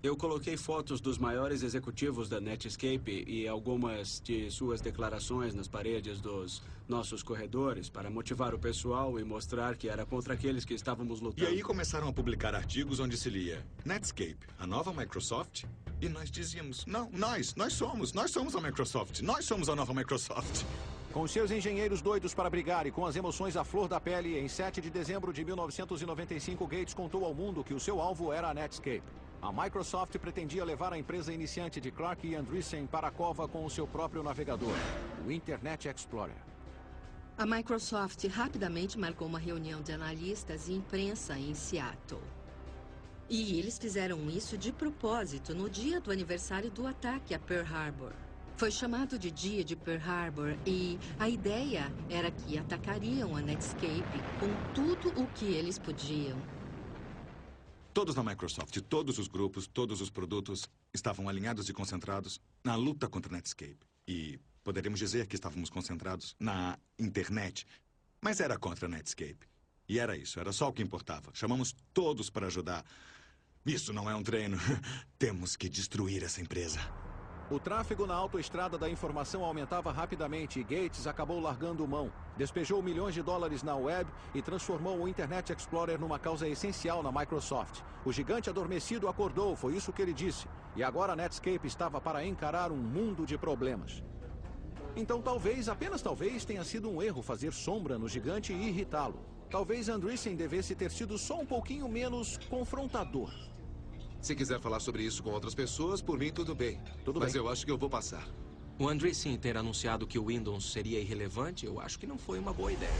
Eu coloquei fotos dos maiores executivos da Netscape e algumas de suas declarações nas paredes dos nossos corredores para motivar o pessoal e mostrar que era contra aqueles que estávamos E lutando. aí começaram a publicar artigos onde se lia Netscape, a nova Microsoft. E nós dizíamos, não, nós somos a Microsoft, nós somos a nova Microsoft. Com seus engenheiros doidos para brigar e com as emoções à flor da pele, em 7 de dezembro de 1995, Gates contou ao mundo que o seu alvo era a Netscape. A Microsoft pretendia levar a empresa iniciante de Clark e Andreessen para a cova com o seu próprio navegador, o Internet Explorer. A Microsoft rapidamente marcou uma reunião de analistas e imprensa em Seattle. E eles fizeram isso de propósito no dia do aniversário do ataque a Pearl Harbor. Foi chamado de Dia de Pearl Harbor e a ideia era que atacariam a Netscape com tudo o que eles podiam. Todos na Microsoft, todos os grupos, todos os produtos estavam alinhados e concentrados na luta contra a Netscape. E poderíamos dizer que estávamos concentrados na internet, mas era contra a Netscape. E era isso, era só o que importava. Chamamos todos para ajudar. Isso não é um treino. Temos que destruir essa empresa. O tráfego na autoestrada da informação aumentava rapidamente e Gates acabou largando mão. Despejou milhões de dólares na web e transformou o Internet Explorer numa causa essencial na Microsoft. O gigante adormecido acordou, foi isso que ele disse. E agora a Netscape estava para encarar um mundo de problemas. Então talvez, apenas talvez, tenha sido um erro fazer sombra no gigante e irritá-lo. Talvez Andreessen devesse ter sido só um pouquinho menos confrontador. Se quiser falar sobre isso com outras pessoas, por mim tudo bem. Mas eu acho que eu vou passar. O Andreessen ter anunciado que o Windows seria irrelevante, eu acho que não foi uma boa ideia.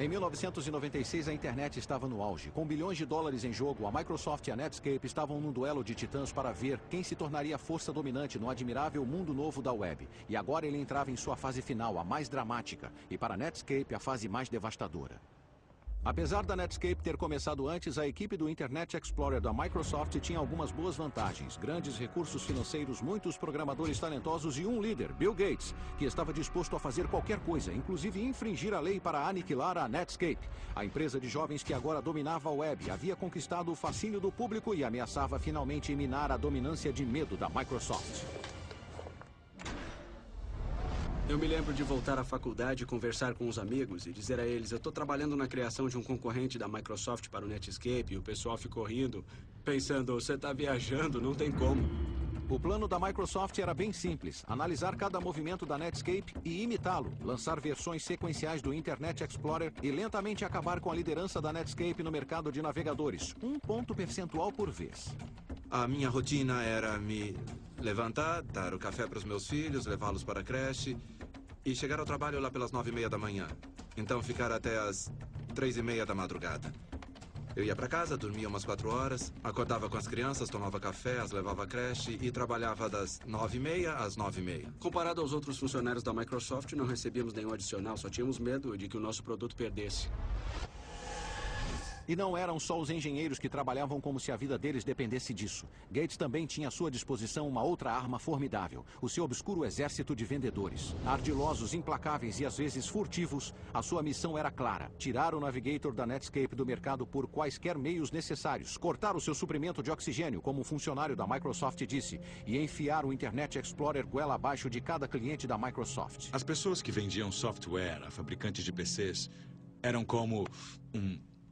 Em 1996, a internet estava no auge. Com bilhões de dólares em jogo, a Microsoft e a Netscape estavam num duelo de titãs para ver quem se tornaria a força dominante no admirável mundo novo da web. E agora ele entrava em sua fase final, a mais dramática, e para a Netscape, a fase mais devastadora. Apesar da Netscape ter começado antes, a equipe do Internet Explorer da Microsoft tinha algumas boas vantagens. Grandes recursos financeiros, muitos programadores talentosos e um líder, Bill Gates, que estava disposto a fazer qualquer coisa, inclusive infringir a lei para aniquilar a Netscape. A empresa de jovens que agora dominava a web havia conquistado o fascínio do público e ameaçava finalmente minar a dominância de medo da Microsoft. Eu me lembro de voltar à faculdade e conversar com os amigos e dizer a eles, eu estou trabalhando na criação de um concorrente da Microsoft para o Netscape, e o pessoal ficou rindo, pensando, você está viajando, não tem como. O plano da Microsoft era bem simples, analisar cada movimento da Netscape e imitá-lo, lançar versões sequenciais do Internet Explorer e lentamente acabar com a liderança da Netscape no mercado de navegadores, 1 ponto percentual por vez. A minha rotina era me levantar, dar o café para os meus filhos, levá-los para a creche e chegar ao trabalho lá pelas 9h30 da manhã. Então ficar até as 3h30 da madrugada. Eu ia para casa, dormia umas 4 horas, acordava com as crianças, tomava café, as levava à creche e trabalhava das 9h30 às 9h30. Comparado aos outros funcionários da Microsoft, não recebíamos nenhum adicional, só tínhamos medo de que o nosso produto perdesse. E não eram só os engenheiros que trabalhavam como se a vida deles dependesse disso. Gates também tinha à sua disposição uma outra arma formidável, o seu obscuro exército de vendedores. Ardilosos, implacáveis e às vezes furtivos, a sua missão era clara: tirar o Navigator da Netscape do mercado por quaisquer meios necessários, cortar o seu suprimento de oxigênio, como um funcionário da Microsoft disse, e enfiar o Internet Explorer goela abaixo de cada cliente da Microsoft. As pessoas que vendiam software a fabricantes de PCs eram como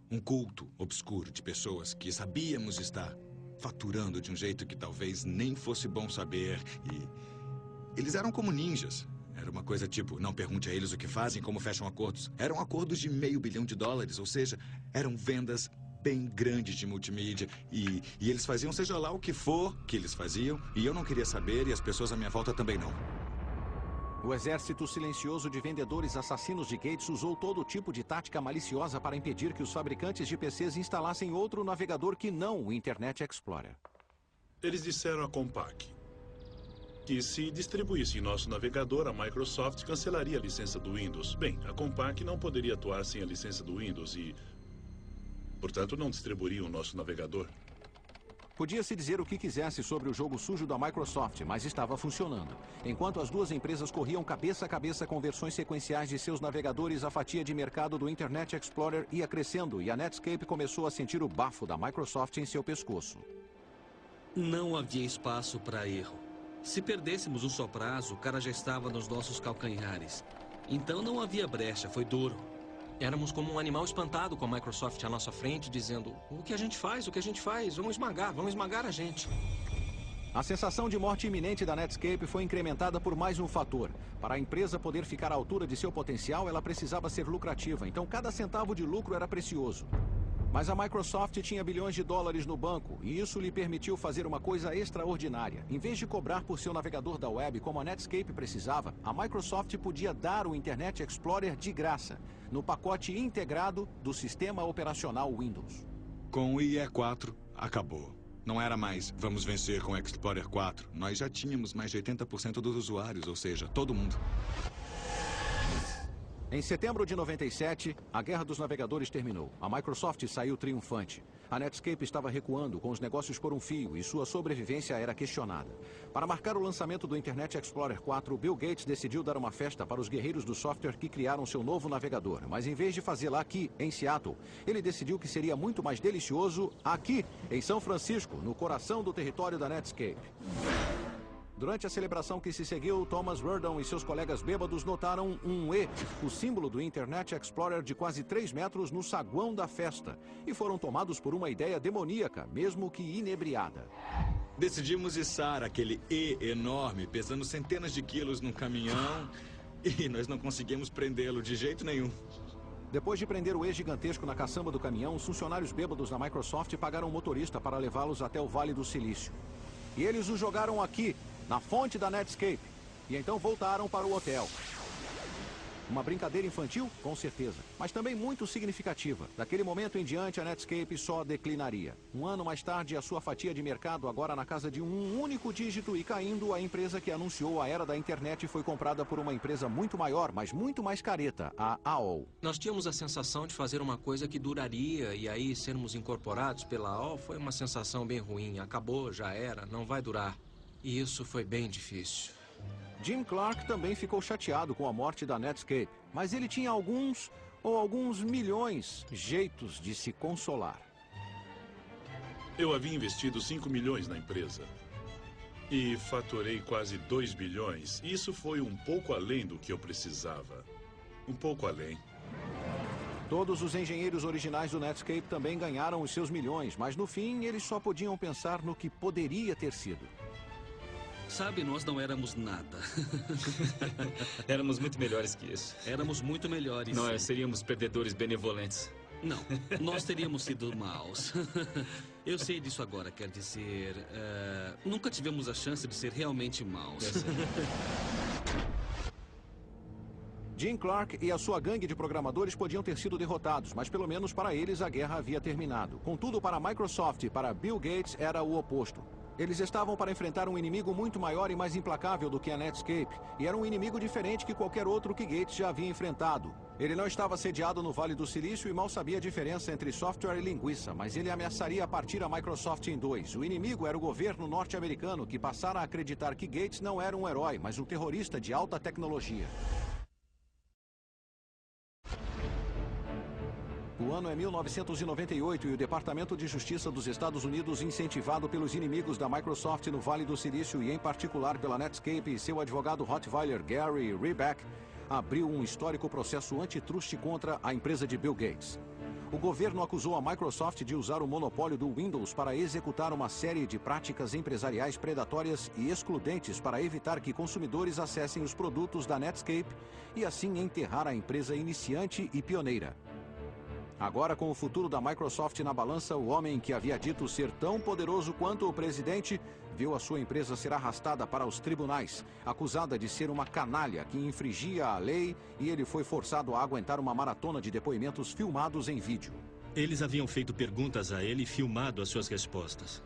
um culto obscuro de pessoas que sabíamos estar faturando de um jeito que talvez nem fosse bom saber. E eles eram como ninjas. Era uma coisa tipo, não pergunte a eles o que fazem, como fecham acordos. Eram acordos de $500 milhão, ou seja, eram vendas bem grandes de multimídia. E eles faziam seja lá o que for que eles faziam, e eu não queria saber e as pessoas à minha volta também não. O exército silencioso de vendedores assassinos de Gates usou todo tipo de tática maliciosa para impedir que os fabricantes de PCs instalassem outro navegador que não o Internet Explorer. Eles disseram a Compaq que se distribuísse nosso navegador, a Microsoft cancelaria a licença do Windows. Bem, a Compaq não poderia atuar sem a licença do Windows e, portanto, não distribuiria o nosso navegador. Podia-se dizer o que quisesse sobre o jogo sujo da Microsoft, mas estava funcionando. Enquanto as duas empresas corriam cabeça a cabeça com versões sequenciais de seus navegadores, a fatia de mercado do Internet Explorer ia crescendo e a Netscape começou a sentir o bafo da Microsoft em seu pescoço. Não havia espaço para erro. Se perdêssemos um só prazo, o cara já estava nos nossos calcanhares. Então não havia brecha, foi duro. Éramos como um animal espantado com a Microsoft à nossa frente, dizendo: o que a gente faz, o que a gente faz, vão esmagar a gente. A sensação de morte iminente da Netscape foi incrementada por mais um fator. Para a empresa poder ficar à altura de seu potencial, ela precisava ser lucrativa, então cada centavo de lucro era precioso. Mas a Microsoft tinha bilhões de dólares no banco, e isso lhe permitiu fazer uma coisa extraordinária. Em vez de cobrar por seu navegador da web como a Netscape precisava, a Microsoft podia dar o Internet Explorer de graça, no pacote integrado do sistema operacional Windows. Com o IE4, acabou. Não era mais, vamos vencer com o Explorer 4. Nós já tínhamos mais de 80% dos usuários, ou seja, todo mundo. Em setembro de 97, a guerra dos navegadores terminou. A Microsoft saiu triunfante. A Netscape estava recuando, com os negócios por um fio, e sua sobrevivência era questionada. Para marcar o lançamento do Internet Explorer 4, Bill Gates decidiu dar uma festa para os guerreiros do software que criaram seu novo navegador. Mas em vez de fazê-la aqui, em Seattle, ele decidiu que seria muito mais delicioso aqui, em São Francisco, no coração do território da Netscape. Durante a celebração que se seguiu, Thomas Werdon e seus colegas bêbados notaram um E, o símbolo do Internet Explorer de quase 3 metros no saguão da festa, e foram tomados por uma ideia demoníaca, mesmo que inebriada. Decidimos içar aquele E enorme, pesando centenas de quilos num caminhão, e nós não conseguimos prendê-lo de jeito nenhum. Depois de prender o E gigantesco na caçamba do caminhão, os funcionários bêbados da Microsoft pagaram um motorista para levá-los até o Vale do Silício. E eles o jogaram aqui, na fonte da Netscape, e então voltaram para o hotel. Uma brincadeira infantil? Com certeza, mas também muito significativa. Daquele momento em diante, a Netscape só declinaria. Um ano mais tarde, a sua fatia de mercado, agora na casa de um único dígito e caindo, a empresa que anunciou a era da internet foi comprada por uma empresa muito maior, mas muito mais careta, a AOL. Nós tínhamos a sensação de fazer uma coisa que duraria, e aí sermos incorporados pela AOL foi uma sensação bem ruim. Acabou, já era, não vai durar. E isso foi bem difícil. Jim Clark também ficou chateado com a morte da Netscape, mas ele tinha alguns milhões jeitos de se consolar. Eu havia investido 5 milhões na empresa e faturei quase 2 bilhões. Isso foi um pouco além do que eu precisava. Um pouco além. Todos os engenheiros originais do Netscape também ganharam os seus milhões, mas no fim eles só podiam pensar no que poderia ter sido. Sabe, nós não éramos nada. Éramos muito melhores que isso. Éramos muito melhores. Nós seríamos perdedores benevolentes. Não, nós teríamos sido maus. Eu sei disso agora, quer dizer... nunca tivemos a chance de ser realmente maus. Jim Clark e a sua gangue de programadores podiam ter sido derrotados, mas pelo menos para eles a guerra havia terminado. Contudo, para a Microsoft e para Bill Gates era o oposto. Eles estavam para enfrentar um inimigo muito maior e mais implacável do que a Netscape, e era um inimigo diferente que qualquer outro que Gates já havia enfrentado. Ele não estava sediado no Vale do Silício e mal sabia a diferença entre software e linguiça, mas ele ameaçaria partir a Microsoft em dois. O inimigo era o governo norte-americano, que passara a acreditar que Gates não era um herói, mas um terrorista de alta tecnologia. O ano é 1998 e o Departamento de Justiça dos Estados Unidos, incentivado pelos inimigos da Microsoft no Vale do Silício e em particular pela Netscape e seu advogado Rottweiler Gary Reback, abriu um histórico processo antitruste contra a empresa de Bill Gates. O governo acusou a Microsoft de usar o monopólio do Windows para executar uma série de práticas empresariais predatórias e excludentes para evitar que consumidores acessem os produtos da Netscape e assim enterrar a empresa iniciante e pioneira. Agora, com o futuro da Microsoft na balança, o homem que havia dito ser tão poderoso quanto o presidente viu a sua empresa ser arrastada para os tribunais, acusada de ser uma canalha que infringia a lei, e ele foi forçado a aguentar uma maratona de depoimentos filmados em vídeo. Eles haviam feito perguntas a ele e filmado as suas respostas.